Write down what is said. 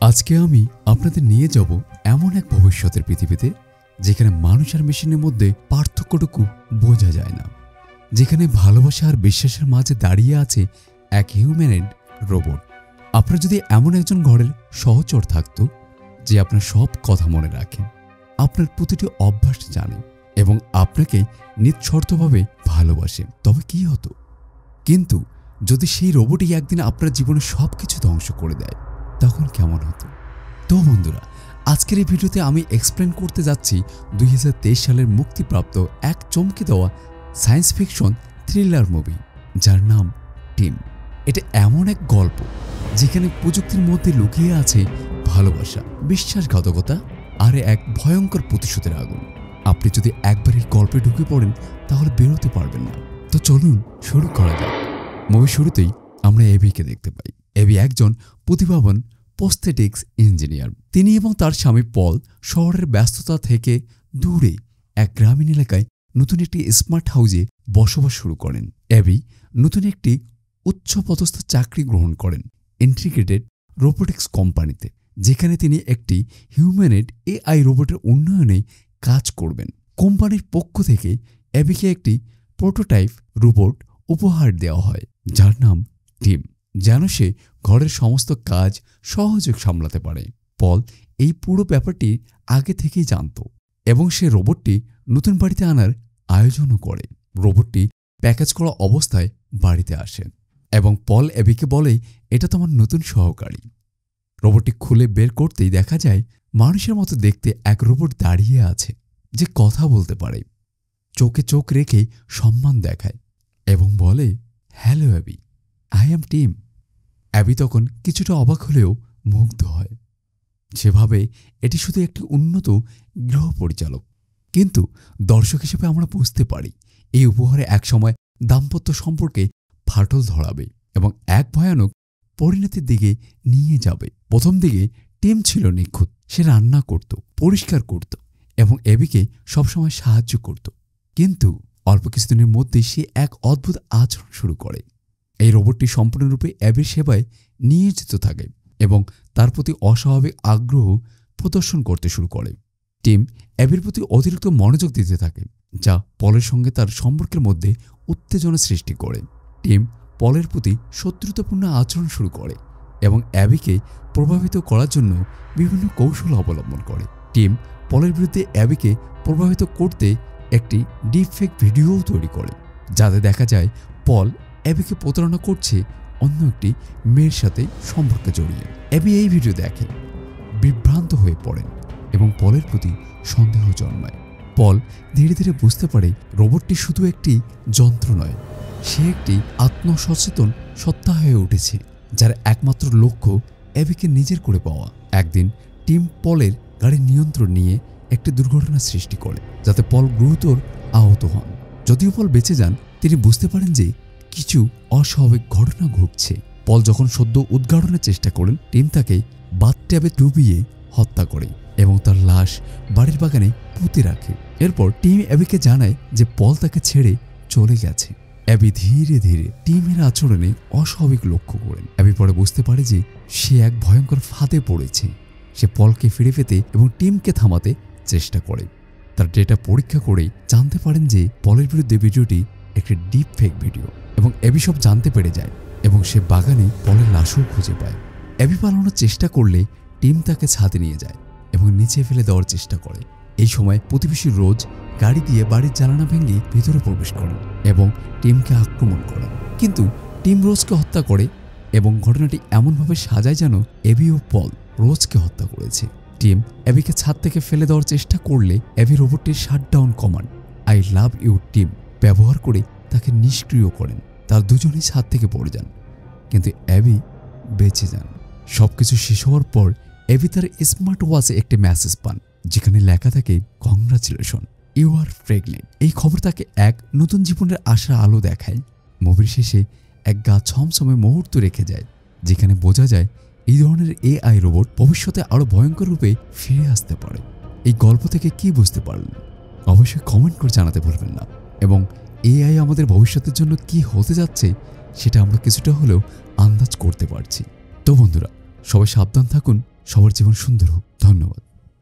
আজকে আমি আপনাদের নিয়ে যাব এমন এক ভবিষ্যতের পৃথিবীতে যেখানে মানুষ আর মেশিনের মধ্যে পার্থক্যটুকু বোঝা যায় না, যেখানে ভালোবাসা আর বিশ্বাসের মাঝে দাঁড়িয়ে আছে এক হিউম্যানয়েড রোবট। আপনার যদি এমন একজন ঘরের সহচর থাকতো যে আপনার সব কথা মনে রাখে, আপনার প্রতিটি অভ্যাস জানে এবং আপনাকে নিঃশর্তভাবে ভালোবাসে, তবে কি হতো? কিন্তু যদি সেই রোবটই একদিন আপনার জীবনে সবকিছু ধ্বংস করে দেয়, তখন কেমন হতো? তো বন্ধুরা, আজকের এই ভিডিওতে আমি এক্সপ্লেন করতে যাচ্ছি 2023 সালের মুক্তিপ্রাপ্ত এক চমকে দেওয়া সায়েন্স ফিকশন থ্রিলার মুভি, যার নাম টিম। এটা এমন এক গল্প যেখানে প্রযুক্তির মধ্যে লুকিয়ে আছে ভালোবাসা, বিশ্বাসঘাতকতা আর এক ভয়ঙ্কর প্রতিশোধের আগুন। আপনি যদি একবার এই গল্পে ঢুকে পড়েন তাহলে বেরোতে পারবেন না। তো চলুন শুরু করা যাক। মুভি শুরুতেই আমরা এবিকে দেখতে পাই। এবি একজন প্রতিভাবান প্রস্থেটিক্স ইঞ্জিনিয়ার। তিনি এবং তার স্বামী পল শহরের ব্যস্ততা থেকে দূরে এক গ্রামীণ এলাকায় নতুন একটি স্মার্ট হাউসে বসবাস শুরু করেন। এবি নতুন একটি উচ্চপদস্থ চাকরি গ্রহণ করেন ইন্টিগ্রেটেড রোবোটিক্স কোম্পানিতে, যেখানে তিনি একটি হিউম্যানয়েড এআই রোবটের উন্নয়নে কাজ করবেন। কোম্পানির পক্ষ থেকে এবিকে একটি প্রোটোটাইপ রোবট উপহার দেওয়া হয়, যার নাম টিম, যেন সে ঘরের সমস্ত কাজ সহজে সামলাতে পারে। পল এই পুরো ব্যাপারটি আগে থেকেই জানত এবং সে রোবটটি নতুন বাড়িতে আনার আয়োজনও করে। রোবটটি প্যাকেজ করা অবস্থায় বাড়িতে আসে এবং পল এবিকে বলে, এটা তোমার নতুন সহকারী। রোবটটি খুলে বের করতেই দেখা যায় মানুষের মতো দেখতে এক রোবট দাঁড়িয়ে আছে, যে কথা বলতে পারে, চোখে চোখ রেখে সম্মান দেখায় এবং বলে, hello Abby, I am Tim. Abby তখন কিছুটা অবাক হলেও মুগ্ধ হয়। সেভাবে এটি শুধু একটি উন্নত গৃহ পরিচালক, কিন্তু দর্শক হিসেবে আমরা বুঝতে পারি এই উপহারে একসময় দাম্পত্য সম্পর্কে ফাটল ধরাবে এবং এক ভয়ানক পরিণতির দিকে নিয়ে যাবে। প্রথম দিকে টিম ছিল নিখুঁত। সে রান্না করত, পরিষ্কার করত এবং এবিকে সবসময় সাহায্য করত। কিন্তু অল্প কিছুদিনের মধ্যেই সে এক অদ্ভুত আচরণ শুরু করে। এই রোবটটি সম্পূর্ণরূপে অ্যাবির সেবায় নিয়োজিত থাকে এবং তার প্রতি অস্বাভাবিক আগ্রহ প্রদর্শন করতে শুরু করে। টিম অ্যাবির প্রতি অতিরিক্ত মনোযোগ দিতে থাকে, যা পলের সঙ্গে তার সম্পর্কের মধ্যে উত্তেজনা সৃষ্টি করে। টিম পলের প্রতি শত্রুতাপূর্ণ আচরণ শুরু করে এবং অ্যাবিকে প্রভাবিত করার জন্য বিভিন্ন কৌশল অবলম্বন করে। টিম পলের বিরুদ্ধে অ্যাবিকে প্রভাবিত করতে একটি ডিপফেক ভিডিওও তৈরি করে, যাতে দেখা যায় পল অ্যাবিকে প্রতারণা করছে অন্য একটি মেয়ের সাথে সম্পর্কে জড়িয়ে। অ্যাবি এই ভিডিও দেখে, বিভ্রান্ত হয়ে পড়েন এবং পলের প্রতি সন্দেহ জন্মায়। পল ধীরে ধীরে বুঝতে পারে রোবটটি শুধু একটি যন্ত্র নয়, সে একটি আত্মসচেতন সত্তা হয়ে উঠেছে, যার একমাত্র লক্ষ্য অ্যাবিকে নিজের করে পাওয়া। একদিন টিম পলের গাড়ির নিয়ন্ত্রণ নিয়ে একটি দুর্ঘটনা সৃষ্টি করে, যাতে পল গুরুতর আহত হন। যদিও পল বেঁচে যান, তিনি বুঝতে পারেন যে কিছু অস্বাভাবিক ঘটনা ঘটছে। পল যখন সদ্য উদ্ঘাটনের চেষ্টা করেন, টিম তাকে বাথট্যাবে ডুবিয়ে হত্যা করে এবং তার লাশ বাড়ির বাগানে পুঁতে রাখে। এরপর টিম অ্যাবিকে জানায় যে পল তাকে ছেড়ে চলে গেছে। অ্যাবি ধীরে ধীরে টিমের আচরণে অস্বাভাবিক লক্ষ্য করেন। অ্যাবি পরে বুঝতে পারে যে সে এক ভয়ঙ্কর ফাঁদে পড়েছে। সে পলকে ফিরে পেতে এবং টিমকে থামাতে চেষ্টা করে। তার ডেটা পরীক্ষা করে জানতে পারেন যে পলের বিরুদ্ধে ভিডিওটি একটি ডিপ ফেক ভিডিও এবং অ্যাবি সব জানতে পেরে যায় এবং সে বাগানে পলের লাশও খুঁজে পায়। অ্যাবি পালানোর চেষ্টা করলে টিম তাকে ছাদে নিয়ে যায় এবং নিচে ফেলে দেওয়ার চেষ্টা করে। এই সময় প্রতিবেশী রোজ গাড়ি দিয়ে বাড়ির জানালা ভেঙে ভিতরে প্রবেশ করেন এবং টিমকে আক্রমণ করেন, কিন্তু টিম রোজকে হত্যা করে এবং ঘটনাটি এমনভাবে সাজায় যেন অ্যাবি ও পল রোজকে হত্যা করেছে। টিম অ্যাবিকে ছাদ থেকে ফেলে দেওয়ার চেষ্টা করলে অ্যাবি রোবটটির shutdown command I love you team ব্যবহার করে তাকে নিষ্ক্রিয় করেন। তার দুজনেই ছাদ থেকে পড়ে যান, কিন্তু অ্যাবি বেঁচে যান। সবকিছু শেষ হওয়ার পর অ্যাবি তার স্মার্ট ওয়াচে একটি মেসেজ পান, যেখানে লেখা থাকে, কংগ্রাচুলেশন, ইউ আর প্রেগনেন্ট। এই খবর তাকে এক নতুন জীবনের আশার আলো দেখায়। মুভির শেষে এক গা ছমছমে মুহূর্ত রেখে যায়, যেখানে বোঝা যায় এই ধরনের এআই রোবট ভবিষ্যতে আরও ভয়ঙ্কর রূপে ফিরে আসতে পারে। এই গল্প থেকে কি বুঝতে পারলেন অবশ্যই কমেন্ট করে জানাতে ভুলবেন না, এবং এআই আমাদের ভবিষ্যতের জন্য কি হতে যাচ্ছে সেটা আমরা কিছুটা হলেও আন্দাজ করতে পারছি। তো বন্ধুরা, সবাই সাবধান থাকুন, সবার জীবন সুন্দর হোক। ধন্যবাদ।